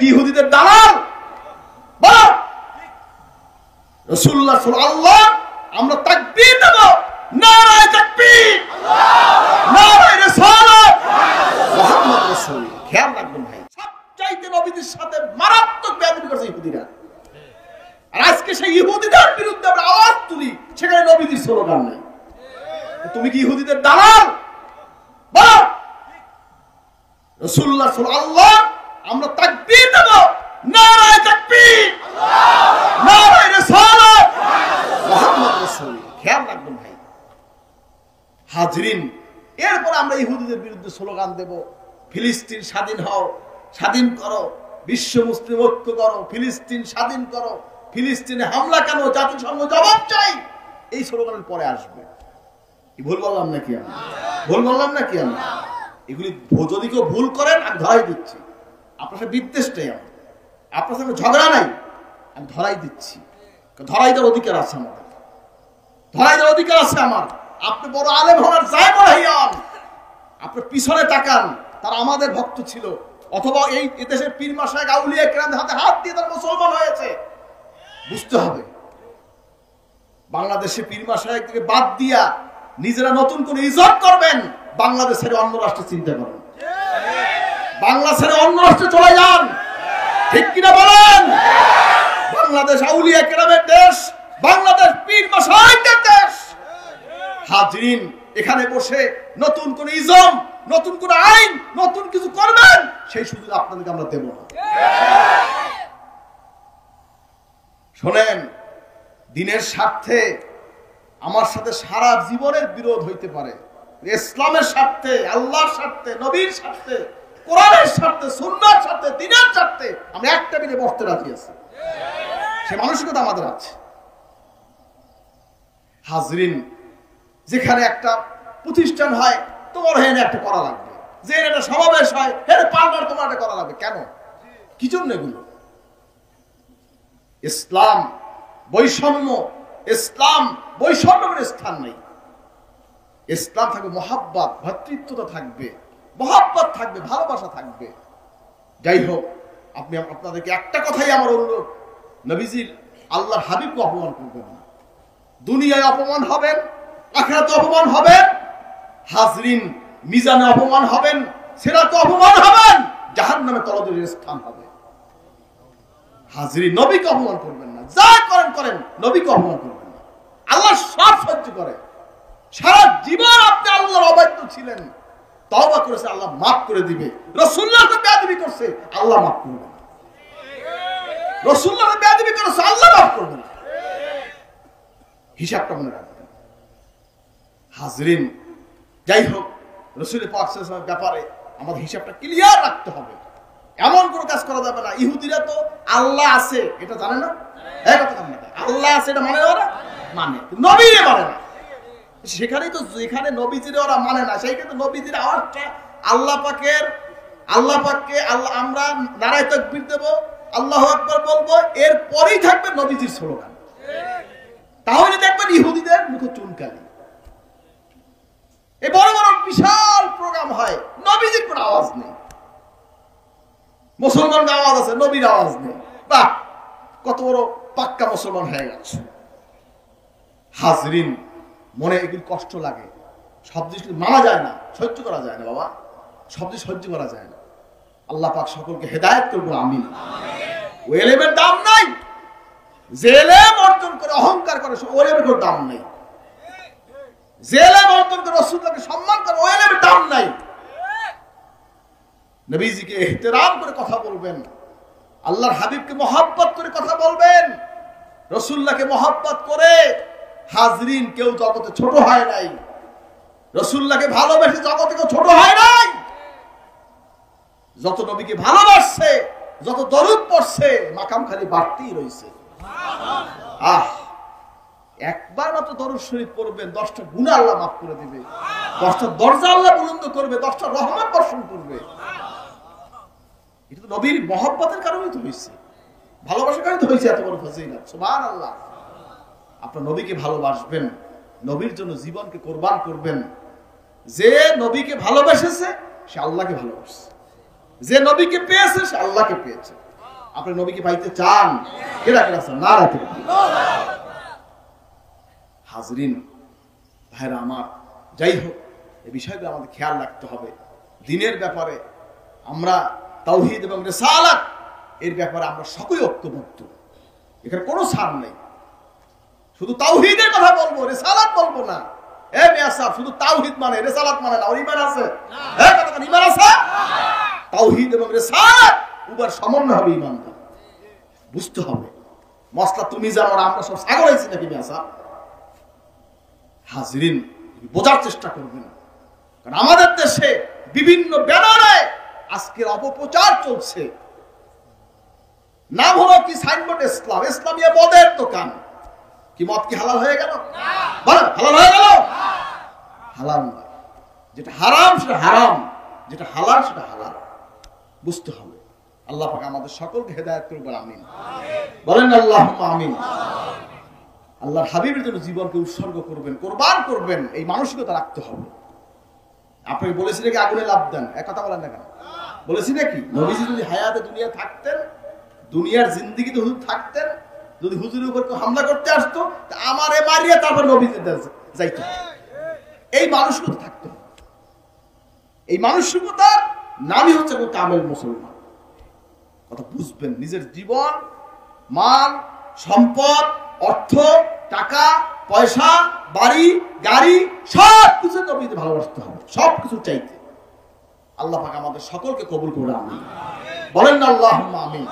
কি ইহুদিদের দালাল? বলো রাসূলুল্লাহ সাল্লাল্লাহু আমরা তাকবীর দেব, নারায়ে তাকবীর, নারায়ে রিসালাত, মুহাম্মদ রাসূল। খেয়াল রাখবেন ভাই, সবচাইতে নবীদের সাথে মারাত্মক বেয়াদবি করেছে ইহুদিরা। আর আজকে সেই ইহুদিদের বিরুদ্ধে আমরা আওয়াজ তুলি, সেখানে নবীদের স্লোগান নেই। তুমি কি ইহুদিদের দালাল? বলো রাসূলুল্লাহ সাল্লাল্লাহু আমরা তাকবীর দেব, নারায়ে তাকবীর, নারায়ে রিসালাত, মুহাম্মদ রাসূল। খেয়াল রাখবেন ভাই হাজরিন, এরপর আমরা ইহুদিদের বিরুদ্ধে স্লোগান দেব, ফিলিস্তিন স্বাধীন হও, স্বাধীন করো, বিশ্ব মুসলিম ঐক্য করো, ফিলিস্তিন স্বাধীন করো, ফিলিস্তিনে হামলা কেন, জাতিসংঘ জবাব চাই। এই স্লোগানের পরে আসবে। ভুল বললাম নাকি আমি? ভুল বললাম নাকি আমি? এগুলি যদি কেউ ভুল করেন আমি ধরাই দিচ্ছি। আপনার সাথে বিদ্বেষ নেই আমার, আপনার সঙ্গে ঝগড়া নাই, আমি ধরাই দিচ্ছি। ধরাই দেওয়ার অধিকার আছে আমাদের, ধরাই দেওয়ার অধিকার আছে আমার। আপনি বড় আলেম হওয়ার যাই বড় হইয়ান, আপনি পিছনে তাকান, তারা আমাদের ভক্ত ছিল, অথবা এই দেশের পীর মাশায়েখ আউলিয়া কেরামদের হাতে হাত দিয়ে তারা মুসলমান হয়েছে। বুঝতে হবে বাংলাদেশে পীর মাশায়েখকে বাদ দিয়া নিজেরা নতুন করে ইজ্জত করবেন, বাংলাদেশ ছেড়ে অন্য রাষ্ট্রে চিন্তা করেন, বাংলা ছেড়ে অন্য রাষ্ট্রে চলে যান। ঠিক কিনা বলেন? বাংলাদেশ আউলিয়া কেরামের দেশ, বাংলাদেশ পীর মাশায়েখদের দেশ। হাজরিন, এখানে বসে নতুন কোন ইজম, নতুন কোন আইন, নতুন কিছু করবেন, সেই সুযোগ আপনাদেরকে আমরা দেব না। শোনেন, দিনের স্বার্থে আমার সাথে সারা জীবনের বিরোধ হইতে পারে, ইসলামের স্বার্থে, আল্লাহর স্বার্থে, নবীর স্বার্থে, কোরআনের স্বার্থে, সুন্নাহর স্বার্থে, দ্বীনের স্বার্থে আমরা একটা মিলে বসতে রাজি আছি। সে মানসিকতা আমাদের আছে। হাজরিন, যেখানে একটা প্রতিষ্ঠান হয়, তোমার হেনে একটা করা লাগবে, যে একটা সমাবেশ হয়, হেনে পাল্টার তোমার একটা করা লাগবে। কেন? কি জন্য এগুলো? ইসলাম বৈষম্য, ইসলাম বৈষম্যের স্থান নেই। ইসলাম থাকবে মহাব্বত, ভ্রাতৃত্বতা থাকবে, মহাব্বত থাকবে, ভালোবাসা থাকবে। যাই হোক, আপনি আপনাদেরকে একটা কথাই আমার অনুরোধ, নবীজি আল্লাহর হাবিবকে অপমান করবেন না। দুনিয়ায় অপমান হবেন, আখিরাতে অপমান হবেন, হাজরিন মিজানে অপমান হবেন, সিরাতে অপমান হবেন, জাহান্নামে তলদেশের স্থান হবে। হাজরিন, নবীকে অপমান করবেন না, যা করেন করেন, নবীকে অপমান করবেন না। আল্লাহ সব সহ্য করে। সারা জীবন আপনি আল্লাহর অবাধ্য ছিলেন, তওবা করেছে, আল্লাহ মাফ করে দিবে। রাসূলুল্লাহকে বেয়াদবি করছে, আল্লাহ মাফ করবে না। রাসূলুল্লাহকে বেয়াদবি করেছে, আল্লাহ মাফ করবে না। হিসাবটা মনে রাখবেন হাজরিন। যাই হোক, রাসূল পাক সাল্লাল্লাহু আলাইহি ওয়াসাল্লামের ব্যাপারে আমাদের হিসাবটা ক্লিয়ার রাখতে হবে। এমন কোনো কাজ করা যাবে না। ইহুদিরা তো আল্লাহ আছে এটা জানে না, আল্লাহ আছে এটা মানে ওরা মানে, নবীরে মানে না। সেখানেই তো, যেখানে নবীজিরে ওরা মানে না, সেইখানে নবীজির আওয়াজটা আল্লাহ পাককে আল্লাহ, আমরা নারায়ে তাকবীর দেব, আল্লাহু আকবার বলবো, এর পরেই থাকবে নবীজির স্লোগান। তাহলে দেখবেন ইহুদিদের মুখে চুনকালি। এই বড় বড় বিশাল প্রোগ্রাম হয়, নবীজির কোনো আওয়াজ নেই। মুসলমানের আওয়াজ আছে, নবীর আওয়াজ নেই। বাহ, কত বড় পাক্কা মুসলমান হয়ে গেছে। হাজরিন, মনে এগুলি কষ্ট লাগে, সব জিনিস মানা যায় না, সহ্য করা যায় না বাবা, সব জিনিস সহ্য করা যায় না। আল্লাহ পাক সকলকে হেদায়েত করুন, আমিন। ওই এলেমের দাম নাই, যে এলেম অর্জন করে অহংকার করে, ওই এলেমের কোনো দাম নেই। যে এলেম অর্জন করে রাসূলুল্লাহকে সম্মান করে, ওই এলেমের দাম নাই। নবীজিকে ইহতিরাম করে কথা বলবেন, আল্লাহর হাবিবকে মহব্বত করে কথা বলবেন, রাসূলুল্লাহকে মহব্বত করে। হাজরিন, কেউ জগতে ছোট হয় নাই, রাসূলুল্লাহকে ভালোবেসে জগতে কেউ ছোট হয় নাই। যত নবীকে ভালোবাসছে, যত দরুদ পড়ছে, মাকাম খালি বাড়তেই রয়েছে। একবার মাত্র দরুদ শরীফ পড়বেন, 10টা গুনাহ আল্লাহ মাফ করে দিবে, 10টা দরজা আল্লাহ বুলন্দ করবে, 10টা রহমত বর্ষণ করবে। এটা তো নবীর মহব্বতের কারণেই তো হয়েছে, ভালোবাসার কারণে তো হয়েছে এত বড় ফজিলত। সুবহানাল্লাহ। আপনার নবীকে ভালোবাসবেন, নবীর জন্য জীবনকে কোরবান করবেন। যে নবীকে ভালোবেসেছে সে আল্লাহকে ভালোবাসছে, যে নবীকে পেয়েছে সে আল্লাহকে পেয়েছে। আপনি নবীকে পাইতে চান? কেডা কেডা চান? না রাখতে হাজরিন ভাইরা আমার, যাই হোক এই বিষয়গুলো আমাদের খেয়াল রাখতে হবে। দিনের ব্যাপারে আমরা তাওহীদ এবং রিসালাত এর ব্যাপারে আমরা সকলেই ঐক্যবদ্ধ, এখানে কোনো ছাড় নেই। শুধু তাওহীদের কথা বলবো, রিসালাত বলবো না। এ মিয়া সাহেব, শুধু তাওহীদ মানে রিসালাত মানে না, ওর ঈমান আছে? হ্যাঁ, কতক্ষণ ঈমান আছে? তাওহীদ এবং রিসালাত উভয়ের সমন্বয় হবে ঈমান। বুঝতে হবে মশলা তুমি জানো আর আমরা সব ছাগল হয়েছি নাকি মিয়া সাহেব? হাজরিন, বোঝার চেষ্টা করবেন, কারণ আমাদের দেশে বিভিন্ন ব্যানারে আজকের অপপ্রচার চলছে। নাম হলো কি সাইনবোর্ড ইসলাম, ইসলামিয়া মদের দোকান। কি মদ কি হালাল হয়ে গেল? বলো, হালাল হয়ে গেল? হালাল না, যেটা হারাম সেটা হারাম, যেটা হালাল সেটা হালাল। বুঝতে হবে। আল্লাহ পাক আমাদের সকলকে হেদায়েত করবেন, আমিন বলেন আল্লাহুম্মা আমিন। আল্লাহর হাবিবের জন্য জীবনকে উৎসর্গ করবেন, কোরবান করবেন, এই মানসিকতা রাখতে হবে। আপনাকে বলেছি নাকি আগুনে লাভ দেন? এক কথা বলেন না কেন? বলেছি নাকি? নবীজি যদি হায়াতে দুনিয়া থাকতেন, দুনিয়ার জিন্দেগিতে হুজুর থাকতেন, যদি হুজুরের উপর কেউ হামলা করতে আসতো, আমারে মারিয়ে তারপর নবীজি যাইতো। এই মানসিকতা থাকতে হবে। এই মানসিকতার নামই হচ্ছে কামেল মুসলমান। কথা বুঝবেন। নিজের জীবন, মান, সম্পদ, অর্থ, টাকা, পয়সা, বাড়ি, গাড়ি সব কিছু নবীকে ভালোবাসতে হবে, সব কিছু চাইতে। আল্লাহ পাক আমাদের সকলকে কবুল করে, আমিন বলেন না আল্লাহুম্মা আমিন।